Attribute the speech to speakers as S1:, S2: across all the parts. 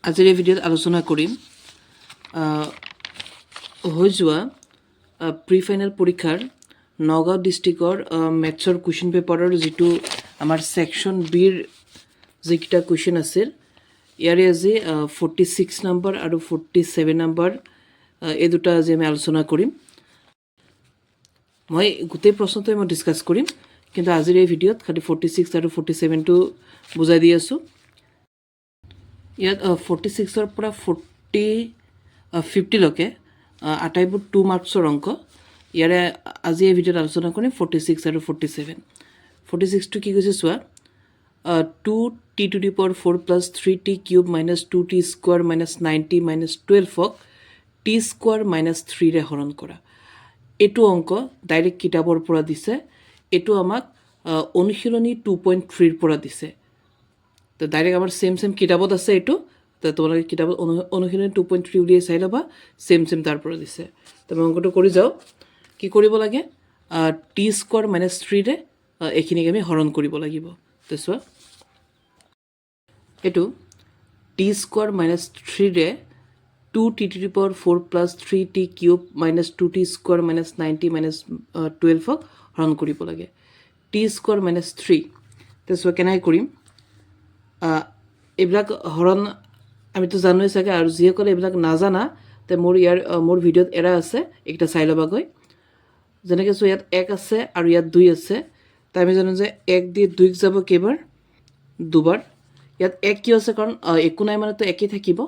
S1: আজিৰ এই ভিডিঅ'ত আলোচনা কৰিম হৈ যোৱা প্ৰি ফাইনেল পৰীক্ষাৰ নগাঁও ডিষ্ট্ৰিক্টৰ মেথছৰ কুৱেশ্যন পেপাৰৰ যিটো আমাৰ ছেকশ্যন বিৰ যিকেইটা কুৱেশ্যন আছিল ইয়াৰে আজি 46 নম্বৰ আৰু 47 নম্বৰ এই দুটা আজি আমি আলোচনা কৰিম। মই গোটেই প্ৰশ্নটোৱে মই ডিছকাছ কৰিম, কিন্তু আজিৰ এই ভিডিঅ'ত খালি 46 আৰু 47টো বুজাই দি আছোঁ। ইয়াত 46ৰ পৰা 50লৈকে আটাইবোৰ 2 মাৰ্কছৰ অংক। ইয়াৰে আজি এই ভিডিঅ'ত আলোচনা কৰিম 46 আৰু 47। 46টো কি কৈছে চোৱা, 2t⁴ plus 3t³ minus 2t² minus 90 minus 12ক t² মাইনাছ 3ৰে হৰণ কৰা। এইটো অংক ডাইৰেক্ট কিতাপৰ পৰা দিছে, এইটো আমাক অনুশীলনী 2.3ৰ পৰা দিছে। তো ডাইৰেক্ট আমাৰ ছেম কিতাপত আছে এইটো, তো তোমালোকে কিতাপত অনুশীলনী 2.3 উলিয়াই চাই ল'বা, ছেম তাৰ পৰা দিছে। তো মই অংকটো কৰি যাওঁ। কি কৰিব লাগে, t² মাইনাছ 3ৰে এইখিনিক আমি হৰণ কৰিব লাগিব। তো চোৱা, এইটো t² মাইনাছ 3ৰে 2t⁴ plus 3t³ minus 2t² minus 90 minus 12ক হৰণ কৰিব লাগে। t² মাইনাছ 3, তো চোৱা কেনেকৈ কৰিম। এইবিলাক হৰণ আমিতো জানোৱেই চাগে, আৰু যিসকলে এইবিলাক নাজানা তে মোৰ ভিডিঅ'ত এৰা আছে, এইকেইটা চাই ল'বাগৈ। যেনেকৈ চোৱা, ইয়াত 1 আছে আৰু ইয়াত 2 আছে। তো আমি জানো যে 1 দি 2ক যাব কেইবাৰ, দুবাৰ। ইয়াত 1 কিয় আছে, কাৰণ একো নাই মানেতো একেই থাকিব।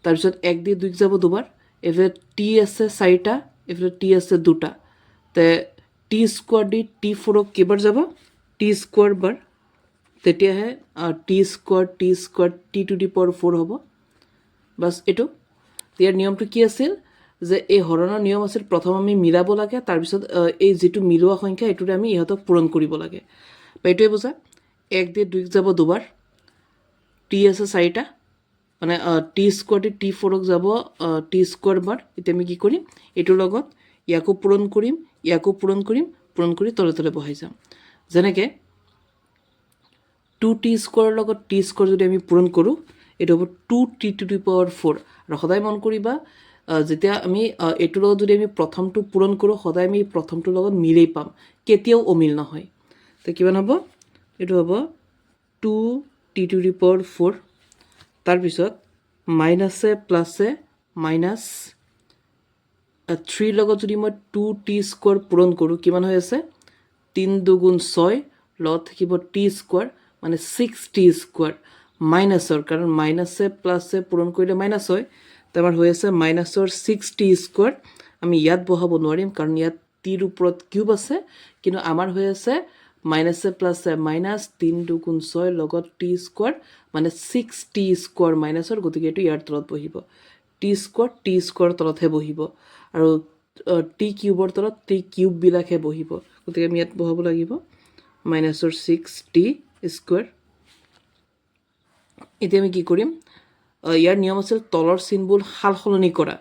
S1: তাৰপিছত 1 দি 2ক যাব দুবাৰ। এইফালে t আছে 4টা, এইফালে t আছে 2টা। তে t² দি t⁴ কেইবাৰ যাব, t² বাৰ। তেতিয়াহে t² t⁴ হ'ব। বাছ এইটো। ইয়াৰ নিয়মটো কি আছিল যে এই হৰণৰ নিয়ম আছিল, প্ৰথম আমি মিলাব লাগে, তাৰপিছত এই যিটো মিলোৱা সংখ্যা এইটোৰে আমি ইহঁতক পূৰণ কৰিব লাগে। বা এইটোৱে বুজা, 1 দি 2ক যাব দুবাৰ, t আছে 4টা, মানে t² দি t⁴ যাব t² বাৰ। এতিয়া আমি কি কৰিম, এইটোৰ লগত ইয়াকো পূৰণ কৰিম, ইয়াকো পূৰণ কৰিম, পূৰণ কৰি তলে তলে বহাই যাম। যেনেকৈ 2t² লগত t² যদি আমি পূৰণ কৰোঁ, এইটো হ'ব 2t⁴। আৰু সদায় মন কৰিবা, যেতিয়া আমি এইটোৰ লগত যদি আমি প্ৰথমটো পূৰণ কৰোঁ, সদায় আমি প্ৰথমটোৰ লগত মিলেই পাম, কেতিয়াও অমিল নহয়। তো কিমান হ'ব, এইটো হ'ব 2t⁴। তাৰপিছত মাইনাছে প্লাছে মাইনাছ 3 লগত যদি মই 2t² পূৰণ কৰোঁ, কিমান হৈ আছে, 3 দুগুণ 6, লগত থাকিব t² মানে 6t²। মাইনাছৰ, কাৰণ মাইনাছে প্লাছে পূৰণ কৰিলে মাইনাছ হয়, তো আমাৰ হৈ আছে মাইনাছৰ 6t²। আমি ইয়াত বহাব নোৱাৰিম, কাৰণ ইয়াত টিৰ ওপৰত কিউব আছে, কিন্তু আমাৰ হৈ আছে মাইনাছে প্লাছে মাইনাছ 3 দুগুণ 6 লগত t² মানে 6t² মাইনাছৰ, গতিকে এইটো ইয়াৰ তলত বহিব। t² তলতহে বহিব, আৰু t³ তলত t³ বহিব। গতিকে আমি ইয়াত বহাব লাগিব মাইনাছৰ 6t²। এতিয়া আমি কি কৰিম, ইয়াৰ নিয়ম আছিল তলৰ চিনবোৰ সাল সলনি কৰা।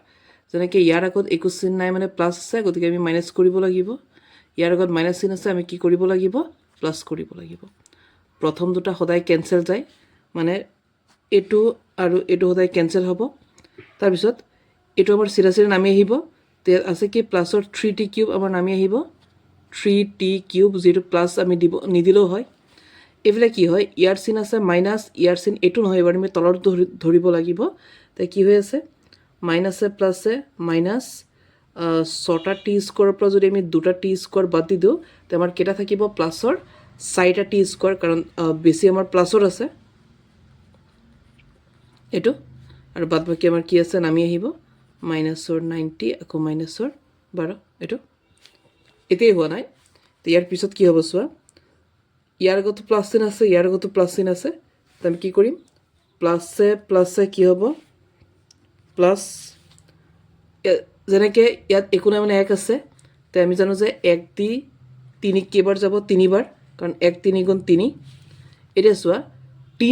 S1: যেনেকৈ ইয়াৰ আগত একো চিন নাই মানে প্লাছ আছে, গতিকে আমি মাইনাছ কৰিব লাগিব। ইয়াৰ আগত মাইনাছ চিন আছে, আমি কি কৰিব লাগিব, প্লাছ কৰিব লাগিব। প্ৰথম দুটা সদায় কেঞ্চেল যায়, মানে এইটো আৰু এইটো সদায় কেঞ্চেল হ'ব। তাৰপিছত এইটো আমাৰ চিধা চিধা নামি আহিব। ইয়াত আছে কি, প্লাছৰ 3t³ আমাৰ নামি আহিব, 3t³, যিটো প্লাছ আমি নিদিলেও হয়। এইফালে কি হয়, ইয়াৰ চিন আছে মাইনাছ, ইয়াৰ চিন এইটো নহয়, এবাৰ আমি তলত ধৰিব লাগিব। তো কি হৈ আছে, মাইনাছে প্লাছে মাইনাছ 6টা t² পৰা যদি আমি 2টা t² বাদ দি দিওঁ, তো আমাৰ কেইটা থাকিব, প্লাছৰ 4টা t², কাৰণ বেছি আমাৰ প্লাছৰ আছে এইটো। আৰু বাদ বাকী আমাৰ কি আছে, নামি আহিব মাইনাছৰ 90, আকৌ মাইনাছৰ 12, এইটো এতিয়াই হোৱা নাই। তো ইয়াৰ পিছত কি হ'ব চোৱা, ইয়াৰ আগতো প্লাছ চিন আছে, ইয়াৰ আগতো প্লাছ চিন আছে। তো আমি কি কৰিম, প্লাছে প্লাছে কি হ'ব, প্লাছ, যেনেকৈ ইয়াত একো নাই মানে 1 আছে, তো আমি জানো যে 1 দি 3 কেইবাৰ যাব, 3বাৰ, কাৰণ 1 3 গুণ 3। এতিয়া চোৱা, t²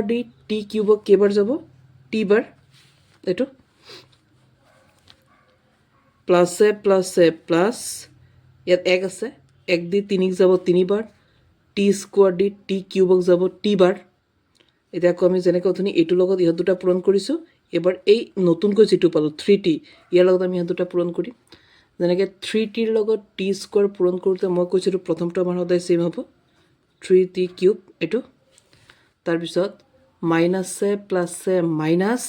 S1: দি t³ কেইবাৰ যাব, t বাৰ। এইটো প্লাছে প্লাছে প্লাছ, ইয়াত 1 আছে, 1 দি 3ক যাব 3বাৰ, t² দি t³ যাব t বাৰ। এতিয়া আকৌ আমি যেনেকৈ অথনি এইটোৰ লগত ইহঁত দুটা পূৰণ কৰিছোঁ, এবাৰ এই নতুনকৈ যিটো পালোঁ 3t, ইয়াৰ লগত আমি ইহঁত দুটা পূৰণ কৰিম। যেনেকৈ 3tৰ লগত টি স্কোৱাৰ পূৰণ কৰোঁতে মই কৈছিলোঁ প্ৰথমটো আমাৰ সদায় ছেইম হ'ব 3t কিউব এইটো। তাৰপিছত মাইনাছে প্লাছে মাইনাছ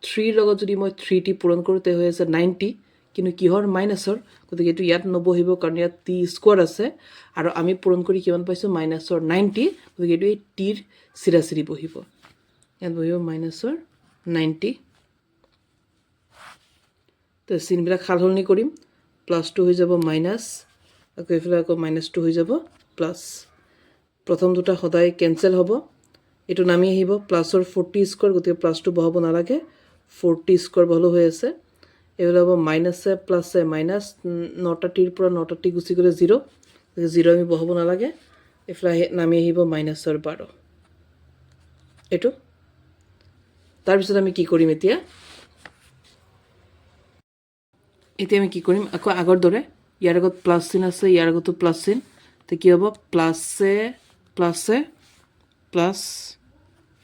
S1: 3ৰ লগত যদি মই 3t পূৰণ কৰোঁ তে হৈ আছে 90, কিন্তু কিহৰ মাইনাছৰ, গতিকে এইটো ইয়াত নবহিব কাৰণ ইয়াত টি স্কোৱাৰ আছে আৰু আমি পূৰণ কৰি কিমান পাইছোঁ মাইনাছৰ 90, গতিকে এইটো এই টিৰ চিৰাচিৰি বহিব, ইয়াত বহিব মাইনাছৰ 90। তো চিনবিলাক সালসলনি কৰিম, প্লাছটো হৈ যাব মাইনাছ, আকৌ এইফালে আকৌ মাইনাছটো হৈ যাব প্লাছ। প্ৰথম দুটা সদায় কেঞ্চেল হ'ব, এইটো নামি আহিব প্লাছৰ 40 স্কোৱাৰ, গতিকে প্লাছটো বহাব নালাগে, 40 স্কোৱাৰ বহলো হৈ আছে। এইফালে হ'ব মাইনাছে প্লাছে মাইনাছ, 9টা টিৰ পৰা 9টা টি গুচি গ'লে 0, গতিকে 0 আমি বহাব নালাগে, এইফালে নামি আহিব মাইনাছৰ 12 এইটো। তাৰপিছত আমি কি কৰিম এতিয়া আমি কি কৰিম, আকৌ আগৰ দৰে ইয়াৰ আগত প্লাছ চিন আছে, ইয়াৰ আগতো প্লাছ চিন, তো কি হ'ব প্লাছে প্লাছে প্লাছ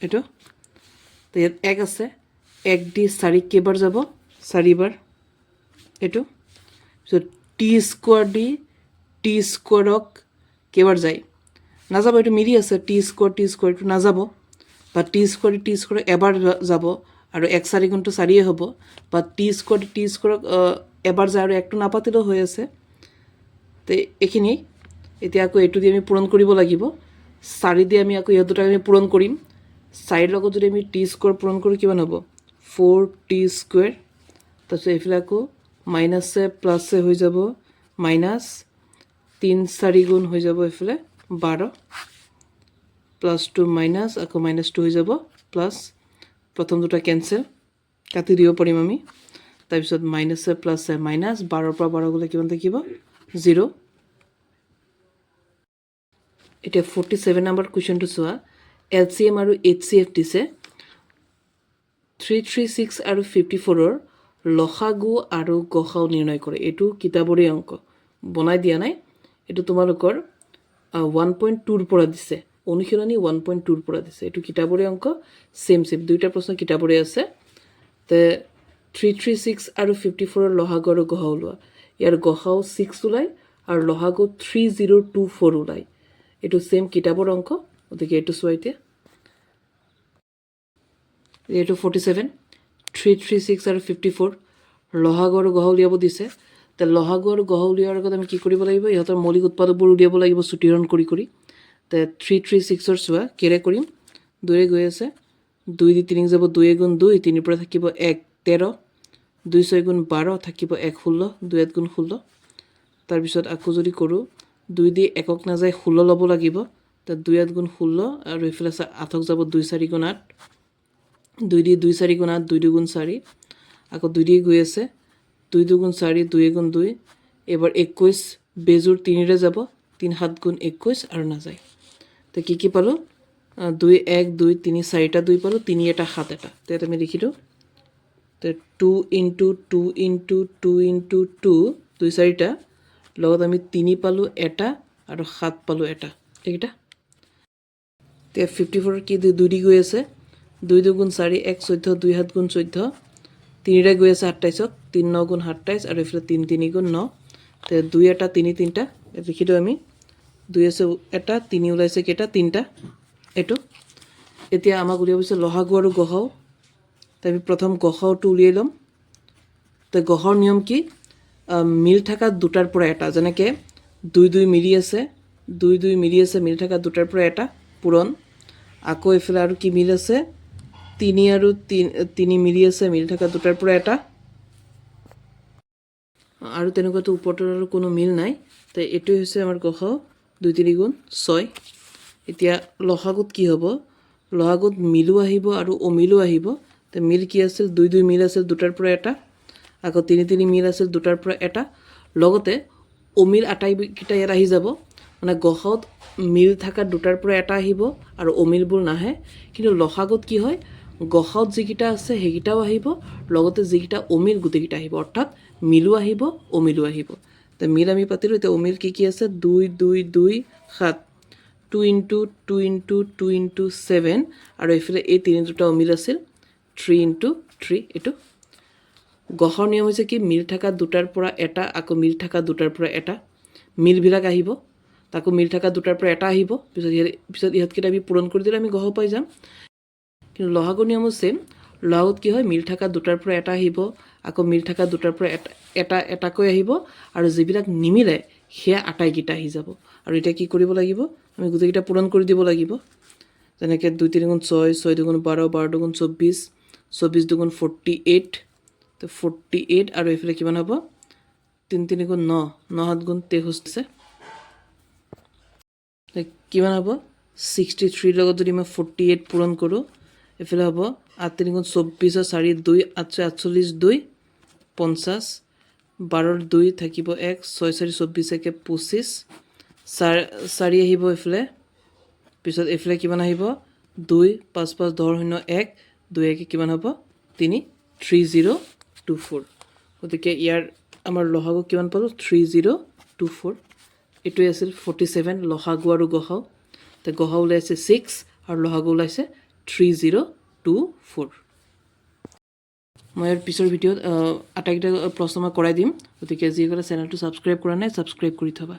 S1: এইটো। তো ইয়াত 1 আছে, 1 দি 4 কেইবাৰ যাব 4বাৰ এইটো। পিছত টি স্কোৱাৰ দি টি স্কোৱাৰক কেইবাৰ যায় নাযাব, এইটো মিলি আছে টি স্কোৱাৰ এইটো নাযাব, বা টি স্কোৱাৰ এবাৰ যাব আৰু 1 4 গুণটো 4 হ'ব, বা টি স্কোৱাৰক এবাৰ যায় আৰু 1টো নাপাতিলেও হৈ আছে। তো এইখিনি এতিয়া আকৌ এইটো দি আমি পূৰণ কৰিব লাগিব, 4 দি আমি আকৌ ইহঁত দুটাক আমি পূৰণ কৰিম। 4ৰ লগত যদি আমি টি স্কোৱাৰ পূৰণ কৰোঁ কিমান হ'ব 4t স্কোৱাৰ, তাৰপিছত এইফালে আকৌ মাইনাছে প্লাছে হৈ যাব মাইনাছ 3 4 গুণ হৈ যাব এইফালে 12, প্লাছটো মাইনাছ আকৌ মাইনাছটো হৈ যাব প্লাছ, প্ৰথম দুটা কেঞ্চেল কাটি দিব পাৰিম আমি। তাৰপিছত মাইনাছে প্লাছে মাইনাছ, 12ৰ পৰা 12 গ'লে কিমান থাকিব 0। এতিয়া 47 নম্বৰ কুৱেশ্যনটো চোৱা, LCM আৰু HCF দিছে, 336 আৰু 54ৰ লসাগু আৰু গসাউ নিৰ্ণয় কৰে। এইটো কিতাপৰে অংক, বনাই দিয়া নাই, এইটো তোমালোকৰ 1.2ৰ পৰা দিছে, অনুশীলনী 1.2ৰ পৰা দিছে, এইটো কিতাপৰে অংক, ছেম দুইটা প্ৰশ্ন কিতাপৰে আছে। তে 336 আৰু 54ৰ লসাগু আৰু গসাউ ওলোৱা, ইয়াৰ গসাউ 6 ওলায় আৰু লসাগু 3024 ওলায়, এইটো ছেম কিতাপৰ অংক, গতিকে এইটো চোৱা এতিয়া। এইটো 47, 336 আৰু 54 লসাগু আৰু গসাউ উলিয়াব দিছে। তে লসাগু আৰু গসাউ উলিওৱাৰ আগত আমি কি কৰিব লাগিব, ইহঁতৰ মৌলিক উৎপাদকবোৰ উলিয়াব লাগিব চুটিহৰণ কৰি কৰি। তে 336ৰ চোৱা কেৰে কৰিম, 2ৰে গৈ আছে, 2 দি 3 যাব 2 গুণ 2, 3ৰ পৰা থাকিব 1 13, 2 6 গুণ 12 থাকিব 1 16, 2 1 গুণ 16। তাৰপিছত আকৌ যদি কৰোঁ 2 দি 1ক নাযায় 16 ল'ব লাগিব, তো 2 8 গুণ 16 আৰু এইফালে 8ক যাব 2 4 গুণ 8, 2 দি 2 4 গুণ 8, 2 2 গুণ 4, আকৌ 2 দি গৈ আছে 2 2 গুণ 4, 2 গুণ 2, এবাৰ 21 বেজোৰ 3ৰে যাব, 3 7 গুণ 21 আৰু নাযায়। তো কি পালোঁ 2 1 2 3 4টা 2 পালোঁ, 3 এটা 7 এটা, তো ইয়াত আমি লিখি দিওঁ। তো 2 × 2 × 2 × 2 2 4টা, লগত আমি 3 পালোঁ এটা আৰু 7 পালোঁ এটা, এইকেইটা। এতিয়া 54ৰ কি 2 দি গৈ আছে, 2 2 গুণ 4 1 14, 2 7 গুণ 14, 3ৰে গৈ আছে 28ক, 3 9 গুণ 27 আৰু এইফালে 3 3 গুণ 9, তো 2 এটা 3 3টা লিখি দিওঁ আমি, 2 আছে এটা, 3 ওলাইছে কেইটা 3টা এইটো। এতিয়া আমাক উলিয়াব হৈছে লসাগু আৰু গসাউ, তো আমি প্ৰথম গসাউটো উলিয়াই ল'ম। তো গসাউৰ নিয়ম কি, মিল থকা দুটাৰ পৰা এটা, যেনেকৈ 2 2 মিলি আছে, 2 2 মিলি আছে, মিল থকা দুটাৰ পৰা এটা পূৰণ। আকৌ এইফালে আৰু কি মিল আছে, 3 আৰু 3 মিলি আছে, মিল থকা দুটাৰ পৰা এটা, আৰু তেনেকুৱাতো ওপৰতো আৰু কোনো মিল নাই। তো এইটোৱে হৈছে আমাৰ গসাউ, 2 3 গুণ 6। এতিয়া লসাগুত কি হ'ব, লসাগুত মিলো আহিব আৰু অমিলো আহিব। তো মিল কি আছিল, 2 2 মিল আছিল দুটাৰ পৰা এটা, আকৌ 3 3 মিল আছিল দুটাৰ পৰা এটা, লগতে অমিল আটাইকেইটা ইয়াত আহি যাব, মানে গসাউত মিল থকা দুটাৰ পৰা এটা আহিব আৰু অমিলবোৰ নাহে। কিন্তু লসাগুত কি হয়, গসাউত যিকেইটা আছে সেইকেইটাও আহিব, লগতে যিকেইটা অমিল গোটেইকেইটা আহিব, অৰ্থাৎ মিলো আহিব অমিলো আহিব। তো মিল আমি পাতিলোঁ, এতিয়া অমিল কি আছে 2 2 2 7, 2 ইনটু 2 ইনটু 2 ইনটু 7 আৰু এইফালে এই তিনি দুটা অমিল আছিল 3 ইনটু 3 এইটো গহৰ নিয়ম হৈছে কি মিল থকা দুটাৰ পৰা এটা আকৌ মিল থকা দুটাৰ পৰা এটা মিলবিলাক আহিব তাকো মিল থকা দুটাৰ পৰা এটা আহিব পিছত ইহঁতকেইটা আমি পূৰণ কৰি দিলে আমি গহ পাই যাম কিন্তু লহাগু নিয়মো ছেম লহাগুত কি হয় মিল থকা দুটাৰ পৰা এটা আহিব আকৌ মিল থকা দুটাৰ পৰা এটাকৈ আহিব আৰু যিবিলাক নিমিলে সেয়া আটাইকেইটা আহি যাব আৰু এতিয়া কি কৰিব লাগিব আমি গোটেইকেইটা পূৰণ কৰি দিব লাগিব যেনেকৈ 2 3 গুণ 6 6 2 গুণ 12 12 2 গুণ 24 24 2 গুণ 48 তো 48 আৰু এইফালে কিমান হ'ব 3 3 গুণ 9 9 7 গুণ 63 কিমান হ'ব 63 লগত যদি মই 48 পূৰণ কৰোঁ এইফালে হ'ব 8 3 গুণ 24 4 2 848 2 50 12 2 থাকিব 1 6 4 24 একে 25 4 আহিব এইফালে পিছত এইফালে কিমান আহিব 2 5 5 10 0 1 2 একে কিমান হ'ব 3 3024 গতিকে ইয়াৰ আমাৰ লহাগু কিমান পালোঁ 3024 এইটোৱে আছিল 47 লহাগু আৰু গহাও তো গহা ওলাইছে 6 আৰু লহাগু ওলাইছে 3024 মই ইয়াৰ পিছৰ ভিডিঅ'ত আটাইকেইটা প্ৰশ্ন মই কৰাই দিম গতিকে যিসকলে চেনেলটো ছাবস্ক্ৰাইব কৰা নাই ছাবস্ক্ৰাইব কৰি থবা